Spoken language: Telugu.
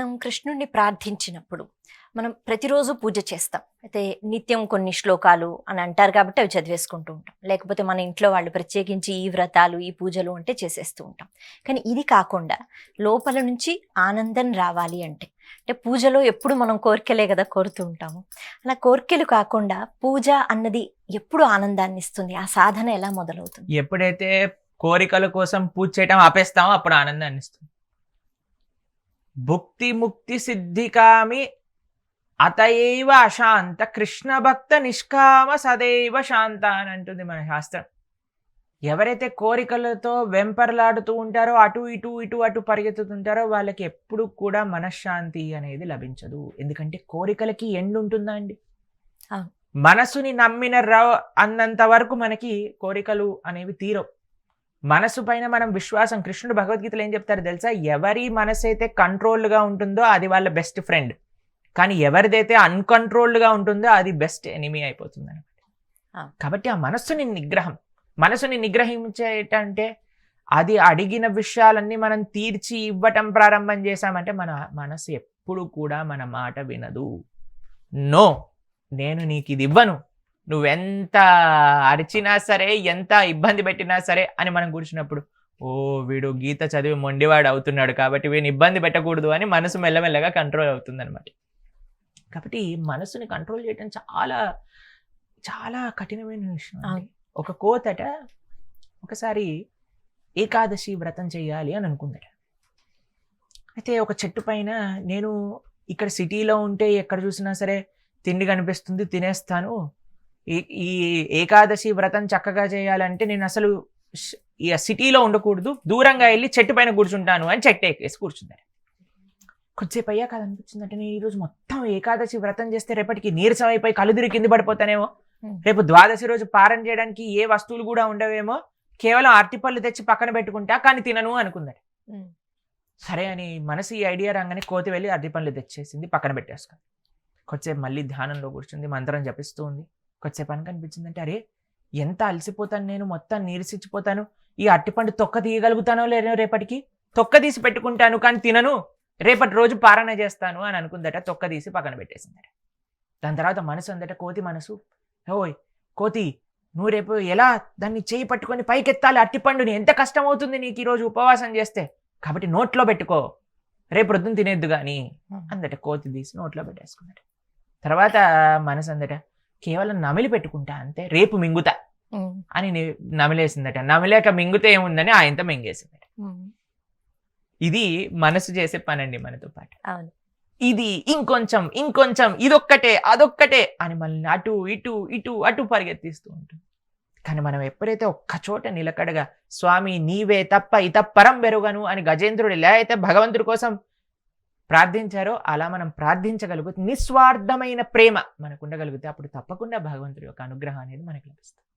మనం కృష్ణుడిని ప్రార్థించినప్పుడు మనం ప్రతిరోజు పూజ చేస్తాం. అయితే నిత్యం కొన్ని శ్లోకాలు అని అంటారు కాబట్టి అవి చదివేసుకుంటూ ఉంటాం. లేకపోతే మన ఇంట్లో వాళ్ళు ప్రత్యేకించి ఈ వ్రతాలు, ఈ పూజలు అంటే చేసేస్తూ ఉంటాం. కానీ ఇది కాకుండా లోపల నుంచి ఆనందం రావాలి అంటే పూజలో ఎప్పుడు మనం కోరికలే కదా కోరుతూ ఉంటాము. అలా కోరికలు కాకుండా పూజ అన్నది ఎప్పుడు ఆనందాన్ని ఇస్తుంది? ఆ సాధన ఎలా మొదలవుతుంది? ఎప్పుడైతే కోరికల కోసం పూజ చేయటం ఆపేస్తామో అప్పుడు ఆనందాన్ని ఇస్తుంది. భుక్తి ముక్తి సిద్ధికామి అతయేవ అశాంత కృష్ణ భక్త నిష్కామ సదైవ శాంత అని అంటుంది మన శాస్త్రం. ఎవరైతే కోరికలతో వెంపర్లాడుతూ ఉంటారో, అటు ఇటు ఇటు అటు పరిగెత్తుతుంటారో వాళ్ళకి ఎప్పుడు కూడా మనశ్శాంతి అనేది లభించదు. ఎందుకంటే కోరికలకి ఎండ్ ఉంటుందా అండి? మనసుని నమ్మిన అన్నంత వరకు మనకి కోరికలు అనేవి తీరవు. మనసు పైన మనం విశ్వాసం, కృష్ణుడు భగవద్గీతలో ఏం చెప్తారు తెలుసా? ఎవరి మనసు అయితే కంట్రోల్డ్గా ఉంటుందో అది వాళ్ళ బెస్ట్ ఫ్రెండ్, కానీ ఎవరిదైతే అన్కంట్రోల్డ్గా ఉంటుందో అది బెస్ట్ ఎనిమీ అయిపోతుంది అనమాట. కాబట్టి ఆ మనసుని నిగ్రహించేటంటే అది అడిగిన విషయాలన్నీ మనం తీర్చి ఇవ్వటం ప్రారంభం చేశామంటే మన మనసు ఎప్పుడు కూడా మన మాట వినదు. నో, నేను నీకు ఇది ఇవ్వను, నువ్వెంత అరిచినా సరే, ఎంత ఇబ్బంది పెట్టినా సరే అని మనం కూర్చున్నప్పుడు, ఓ వీడు గీత చదివి మొండివాడు అవుతున్నాడు కాబట్టి వీడిని ఇబ్బంది పెట్టకూడదు అని మనసు మెల్లమెల్లగా కంట్రోల్ అవుతుంది అనమాట. కాబట్టి మనసుని కంట్రోల్ చేయడం చాలా చాలా కఠినమైన విషయం. ఒక కోతట ఒకసారి ఏకాదశి వ్రతం చేయాలి అని అనుకుందట. అయితే ఒక చెట్టు పైన, నేను ఇక్కడ సిటీలో ఉంటే ఎక్కడ చూసినా సరే తిండి కనిపిస్తుంది, తినేస్తాను, ఈ ఏకాదశి వ్రతం చక్కగా చేయాలంటే నేను అసలు ఈ సిటీలో ఉండకూడదు, దూరంగా వెళ్ళి చెట్టు పైన కూర్చుంటాను అని చెట్టు ఎక్కేసి కూర్చుంటారు. కొద్దిసేపు అయ్యాక అది అనిపించిందంటే, నేను ఈరోజు మొత్తం ఏకాదశి వ్రతం చేస్తే రేపటికి నీరసం అయిపోయి కలుదిరి కింద పడిపోతానేమో, రేపు ద్వాదశి రోజు పారణ చేయడానికి ఏ వస్తువులు కూడా ఉండవేమో, కేవలం అరటిపళ్ళు తెచ్చి పక్కన పెట్టుకుంటా కానీ తినను అనుకుందట. సరే అని మనసు ఈ ఐడియా రాగానే కోతి వెళ్ళి అరటిపళ్ళు తెచ్చేసింది, పక్కన పెట్టేసుకుంది. కొద్దిసేపు మళ్ళీ ధ్యానంలో కూర్చుంది, మంత్రం జపిస్తూ ఉంది. కొద్దిసేపు అని కనిపించిందంటే, అరే ఎంత అలసిపోతాను నేను, మొత్తం నీరసించిపోతాను, ఈ అరటిపండు తొక్క తీయగలుగుతానో లేదో, రేపటికి తొక్క తీసి పెట్టుకుంటాను కానీ తినను, రేపటి రోజు పారణ చేస్తాను అని అనుకుందట. తొక్క తీసి పక్కన పెట్టేసిందట. దాని తర్వాత మనసు అందట, కోతి మనసు, ఓయ్ కోతి, నువ్వు రేపు ఎలా దాన్ని చేయి పట్టుకొని పైకెత్తాలి అరటిపండుని, ఎంత కష్టం అవుతుంది నీకు ఈరోజు ఉపవాసం చేస్తే, కాబట్టి నోట్లో పెట్టుకో, రేపు రొద్దున తినేద్దు కానీ అందట. కోతి తీసి నోట్లో పెట్టేసుకుందట. తర్వాత మనసు అందట, కేవలం నమిలి పెట్టుకుంటా అంతే, రేపు మింగుతా అని నమిలేసిందట. నమిలేక మింగుతే ఏముందని ఆయనతో మింగేసిందట. ఇది మనసు చేసే పనండి మనతో పాటు. ఇది ఇంకొంచెం ఇదొక్కటే అదొక్కటే అని మనల్ని అటు ఇటు ఇటు అటు పరిగెత్తిస్తూ ఉంటుంది. కానీ మనం ఎప్పుడైతే ఒక్క చోట నిలకడగా, స్వామి నీవే తప్ప ఇతపరం బెరుగను అని గజేంద్రుడు ఎలా అయితే భగవంతుడి కోసం ప్రార్థించారో అలా మనం ప్రార్థించగలిగితే, నిస్వార్థమైన ప్రేమ మనకు ఉండగలిగితే అప్పుడు తప్పకుండా భగవంతుడి యొక్క అనుగ్రహం అనేది మనకు లభిస్తుంది.